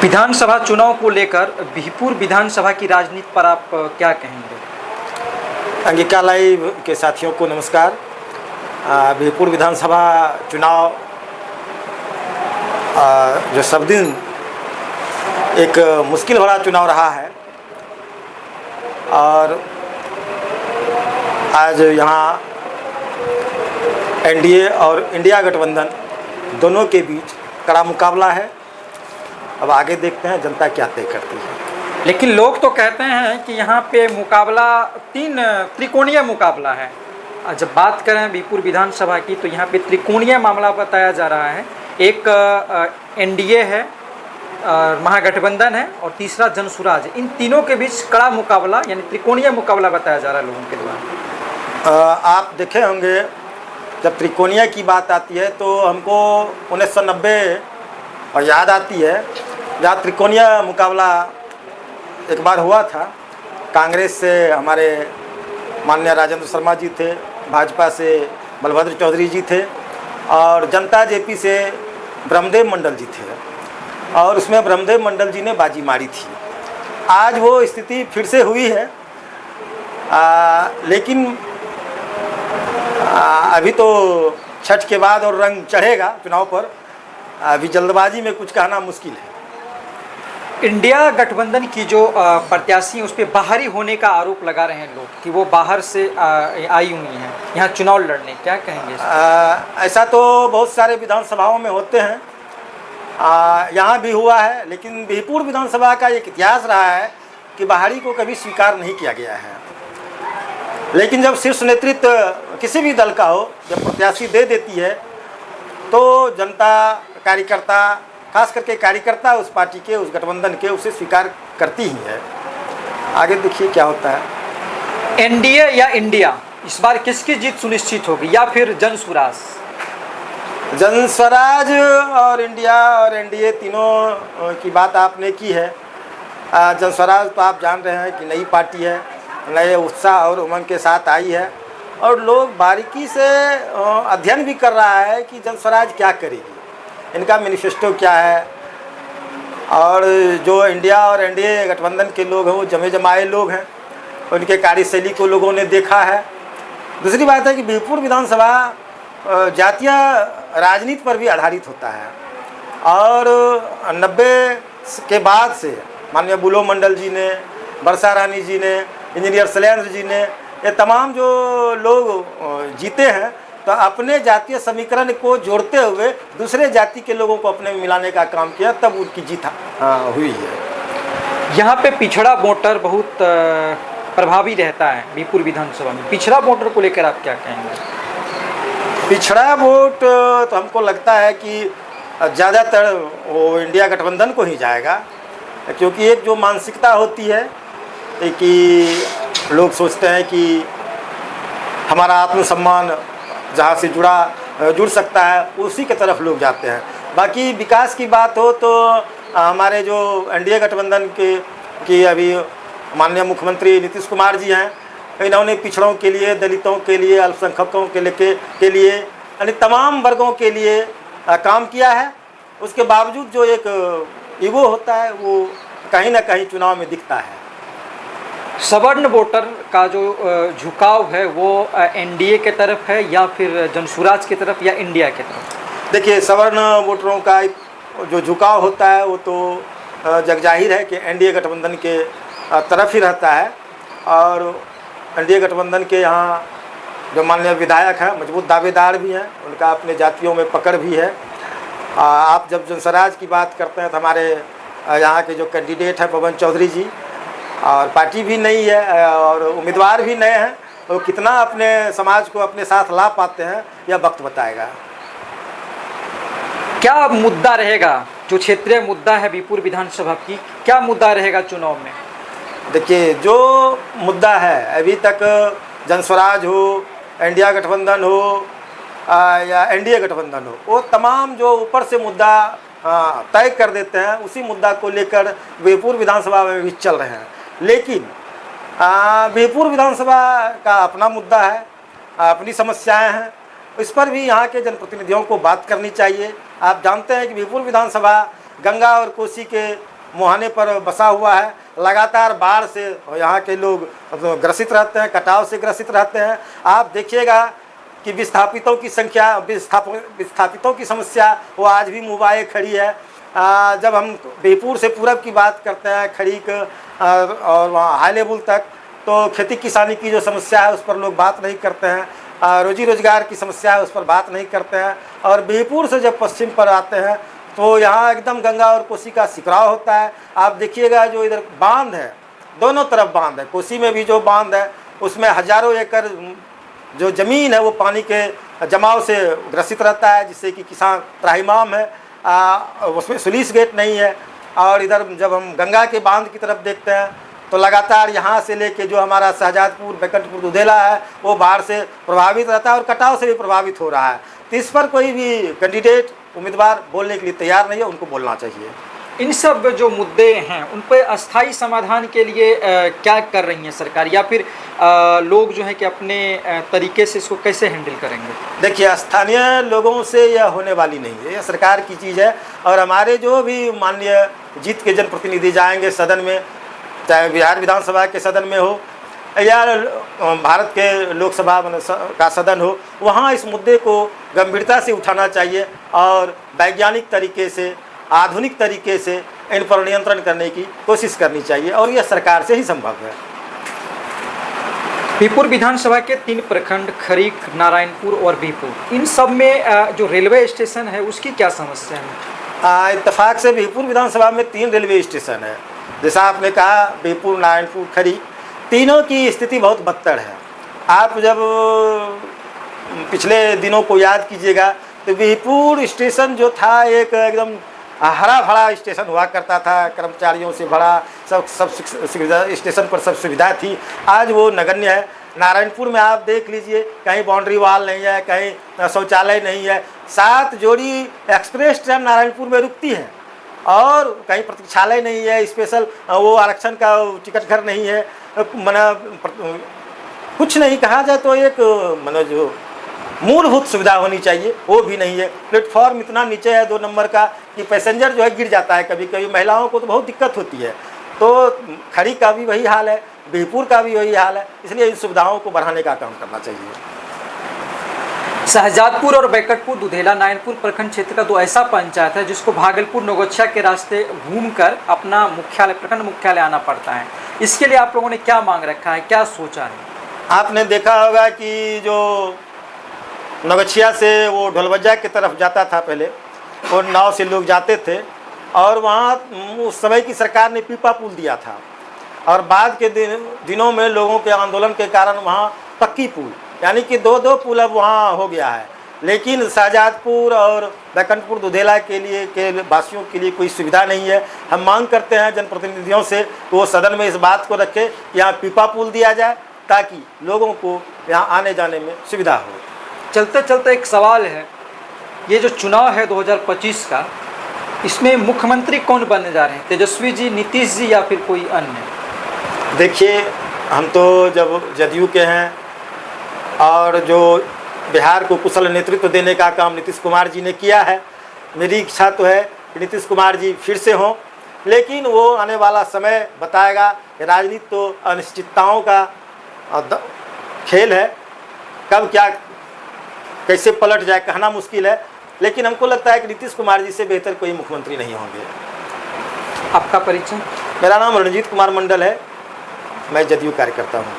विधानसभा चुनाव को लेकर बिहपुर विधानसभा की राजनीति पर आप क्या कहेंगे? अंगिका लाइव के साथियों को नमस्कार। बिहपुर विधानसभा चुनाव जो सब दिन एक मुश्किल भरा चुनाव रहा है और आज यहाँ एनडीए और इंडिया गठबंधन दोनों के बीच कड़ा मुकाबला है। अब आगे देखते हैं जनता क्या तय करती है। लेकिन लोग तो कहते हैं कि यहाँ पे मुकाबला त्रिकोणीय मुकाबला है। जब बात करें बिहपुर विधानसभा की तो यहाँ पे त्रिकोणीय मामला बताया जा रहा है। एक एनडीए है, महागठबंधन है और तीसरा जनसुराज। इन तीनों के बीच कड़ा मुकाबला यानी त्रिकोणीय मुकाबला बताया जा रहा है लोगों के द्वारा। आप देखे होंगे जब त्रिकोणीय की बात आती है तो हमको 1990 और याद आती है जहाँ त्रिकोणीय मुकाबला एक बार हुआ था। कांग्रेस से हमारे माननीय राजेंद्र शर्मा जी थे, भाजपा से बलभद्र चौधरी जी थे और जनता जेपी से ब्रह्मदेव मंडल जी थे और उसमें ब्रह्मदेव मंडल जी ने बाजी मारी थी। आज वो स्थिति फिर से हुई है, लेकिन अभी तो छठ के बाद और रंग चढ़ेगा चुनाव पर। अभी जल्दबाजी में कुछ कहना मुश्किल है। इंडिया गठबंधन की जो प्रत्याशी हैं उस पर बाहरी होने का आरोप लगा रहे हैं लोग कि वो बाहर से आई हुई हैं यहाँ चुनाव लड़ने, क्या कहेंगे? ऐसा तो बहुत सारे विधानसभाओं में होते हैं, यहाँ भी हुआ है। लेकिन बिहपुर विधानसभा का एक इतिहास रहा है कि बाहरी को कभी स्वीकार नहीं किया गया है। लेकिन जब शीर्ष नेतृत्व किसी भी दल का हो, जब प्रत्याशी दे देती है तो जनता, कार्यकर्ता, खास करके कार्यकर्ता उस पार्टी के, उस गठबंधन के, उसे स्वीकार करती ही है। आगे देखिए क्या होता है। एनडीए या इंडिया, इस बार किसकी जीत सुनिश्चित होगी या फिर जनसुराज? जनस्वराज और इंडिया और एनडीए तीनों की बात आपने की है। जनस्वराज तो आप जान रहे हैं कि नई पार्टी है, नए उत्साह और उमंग के साथ आई है और लोग बारीकी से अध्ययन भी कर रहा है कि जनस्वराज क्या करेगी, इनका मैनिफेस्टो क्या है। और जो इंडिया और एनडीए गठबंधन के लोग हैं वो जमे जमाए लोग हैं, उनके कार्यशैली को लोगों ने देखा है। दूसरी बात है कि बिहपुर विधानसभा जातीय राजनीति पर भी आधारित होता है और 90 के बाद से माननीय बुलो मंडल जी ने, वर्षा रानी जी ने, इंजीनियर शैलेंद्र जी ने, ये तमाम जो लोग जीते हैं तो अपने जातीय समीकरण को जोड़ते हुए दूसरे जाति के लोगों को अपने में मिलाने का काम किया, तब उनकी जीत हुई है। यहाँ पे पिछड़ा वोटर बहुत प्रभावी रहता है बिहपुर विधानसभा में। पिछड़ा वोटर को लेकर आप क्या कहेंगे? पिछड़ा वोट तो हमको लगता है कि ज़्यादातर वो इंडिया गठबंधन को ही जाएगा, क्योंकि एक जो मानसिकता होती है कि लोग सोचते हैं कि हमारा आत्मसम्मान जहाँ से जुड़ सकता है उसी की तरफ लोग जाते हैं। बाकी विकास की बात हो तो हमारे जो एनडीए गठबंधन की अभी माननीय मुख्यमंत्री नीतीश कुमार जी हैं, इन्होंने पिछड़ों के लिए, दलितों के लिए, अल्पसंख्यकों के लिए यानी तमाम वर्गों के लिए काम किया है। उसके बावजूद जो एक ईगो होता है वो कहीं ना कहीं चुनाव में दिखता है। सवर्ण वोटर का जो झुकाव है वो एनडीए के तरफ है या फिर जनसुराज की तरफ या इंडिया की तरफ? देखिए, सवर्ण वोटरों का जो झुकाव होता है वो तो जगजाहिर है कि एनडीए गठबंधन के तरफ ही रहता है और एनडीए गठबंधन के यहाँ जो माननीय विधायक हैं मजबूत दावेदार भी हैं, उनका अपने जातियों में पकड़ भी है। आप जब जनसुराज की बात करते हैं तो हमारे यहाँ के जो कैंडिडेट हैं पवन चौधरी जी, और पार्टी भी नई है और उम्मीदवार भी नए हैं, तो कितना अपने समाज को अपने साथ ला पाते हैं यह वक्त बताएगा। क्या मुद्दा रहेगा जो क्षेत्रीय मुद्दा है बिहपुर विधानसभा की, क्या मुद्दा रहेगा चुनाव में? देखिए, जो मुद्दा है अभी तक जनस्वराज हो, इंडिया गठबंधन हो या एनडीए गठबंधन हो, वो तमाम जो ऊपर से मुद्दा तय कर देते हैं उसी मुद्दा को लेकर बिहपुर विधानसभा में भी चल रहे हैं। लेकिन बिहपुर विधानसभा का अपना मुद्दा है, अपनी समस्याएं हैं, इस पर भी यहाँ के जनप्रतिनिधियों को बात करनी चाहिए। आप जानते हैं कि बिहपुर विधानसभा गंगा और कोसी के मुहाने पर बसा हुआ है, लगातार बाढ़ से यहाँ के लोग ग्रसित रहते हैं, कटाव से ग्रसित रहते हैं। आप देखिएगा कि विस्थापितों की संख्या, विस्थापितों की समस्या वो आज भी मुबाए खड़ी है। जब हम बेहपुर से पूरब की बात करते हैं, खड़ीक और वहाँ हाई लेवल तक, तो खेती किसानी की जो समस्या है उस पर लोग बात नहीं करते हैं, रोजी रोजगार की समस्या है उस पर बात नहीं करते हैं। और बेहपुर से जब पश्चिम पर आते हैं तो यहाँ एकदम गंगा और कोसी का सिकराव होता है। आप देखिएगा जो इधर बांध है, दोनों तरफ बांध है, कोसी में भी जो बांध है उसमें हजारों एकड़ जो ज़मीन है वो पानी के जमाव से ग्रसित रहता है, जिससे कि किसान त्राहिमाम है। उसमें स्लूइस गेट नहीं है। और इधर जब हम गंगा के बांध की तरफ देखते हैं तो लगातार यहाँ से लेके जो हमारा शाहजादपुर, बैकुंठपुर, दुधेला है वो बाढ़ से प्रभावित रहता है और कटाव से भी प्रभावित हो रहा है। तो इस पर कोई भी कैंडिडेट, उम्मीदवार बोलने के लिए तैयार नहीं है, उनको बोलना चाहिए। इन सब जो मुद्दे हैं उन पर अस्थाई समाधान के लिए क्या कर रही है सरकार, या फिर लोग जो है कि अपने तरीके से इसको कैसे हैंडल करेंगे? देखिए, स्थानीय लोगों से यह होने वाली नहीं है, यह सरकार की चीज़ है। और हमारे जो भी माननीय जीत के जनप्रतिनिधि जाएंगे सदन में, चाहे बिहार विधानसभा के सदन में हो या भारत के लोकसभा का सदन हो, वहाँ इस मुद्दे को गंभीरता से उठाना चाहिए और वैज्ञानिक तरीके से, आधुनिक तरीके से इन पर नियंत्रण करने की कोशिश करनी चाहिए, और यह सरकार से ही संभव है। बीहपुर विधानसभा के 3 प्रखंड, खरीक, नारायणपुर और बीहपुर, इन सब में जो रेलवे स्टेशन है उसकी क्या समस्या है? इत्तेफाक से बीहपुर विधानसभा में 3 रेलवे स्टेशन है। जैसा आपने कहा, बीहपुर, नारायणपुर, खरीक, तीनों की स्थिति बहुत बदतर है। आप जब पिछले दिनों को याद कीजिएगा तो बीहपुर स्टेशन जो था एक एकदम हरा भरा स्टेशन हुआ करता था, कर्मचारियों से भरा, सब सुविधा, स्टेशन पर सब सुविधा थी। आज वो नगण्य है। नारायणपुर में आप देख लीजिए, कहीं बाउंड्री वाल नहीं है, कहीं शौचालय नहीं है। 7 जोड़ी एक्सप्रेस ट्रेन नारायणपुर में रुकती है और कहीं प्रतीक्षालय नहीं है, स्पेशल वो आरक्षण का टिकट घर नहीं है, मना कुछ नहीं कहा जाए तो एक मनो जो मूलभूत सुविधा होनी चाहिए वो भी नहीं है। प्लेटफॉर्म इतना नीचे है 2 नंबर का कि पैसेंजर जो है गिर जाता है, कभी कभी महिलाओं को तो बहुत दिक्कत होती है। तो खड़ी का भी वही हाल है, बीहपुर का भी वही हाल है, इसलिए इन सुविधाओं को बढ़ाने का काम करना चाहिए। शाहजादपुर और बैकुंठपुर, दुधेला, नारायणपुर प्रखंड क्षेत्र का 2 ऐसा पंचायत है जिसको भागलपुर, नौगछिया के रास्ते घूमकर अपना मुख्यालय, प्रखंड मुख्यालय आना पड़ता है। इसके लिए आप लोगों ने क्या मांग रखा है, क्या सोचा है? आपने देखा होगा कि जो नौगछिया से वो ढोलबज्जा की तरफ जाता था पहले, और नाव से लोग जाते थे, और वहाँ उस समय की सरकार ने पीपा पुल दिया था, और बाद के दिनों में लोगों के आंदोलन के कारण वहाँ पक्की पुल, यानी कि 2 पुल अब वहाँ हो गया है। लेकिन शाहजादपुर और बैकुंठपुर, दुधेला के लिए के वासियों के लिए कोई सुविधा नहीं है। हम मांग करते हैं जनप्रतिनिधियों से कि वो सदन में इस बात को रखें कि यहाँ पीपा पुल दिया जाए ताकि लोगों को यहाँ आने जाने में सुविधा हो। चलते चलते एक सवाल है, ये जो चुनाव है 2025 का, इसमें मुख्यमंत्री कौन बनने जा रहे हैं? तेजस्वी जी, नीतीश जी, या फिर कोई अन्य? देखिए, हम तो जब जदयू के हैं और जो बिहार को कुशल नेतृत्व देने का काम नीतीश कुमार जी ने किया है, मेरी इच्छा तो है कि नीतीश कुमार जी फिर से हों, लेकिन वो आने वाला समय बताएगा। राजनीति तो अनिश्चितताओं का खेल है, कब क्या कैसे पलट जाए कहना मुश्किल है, लेकिन हमको लगता है कि नीतीश कुमार जी से बेहतर कोई मुख्यमंत्री नहीं होंगे। आपका परिचय? मेरा नाम रणजीत कुमार मंडल है, मैं जदयू कार्यकर्ता हूँ।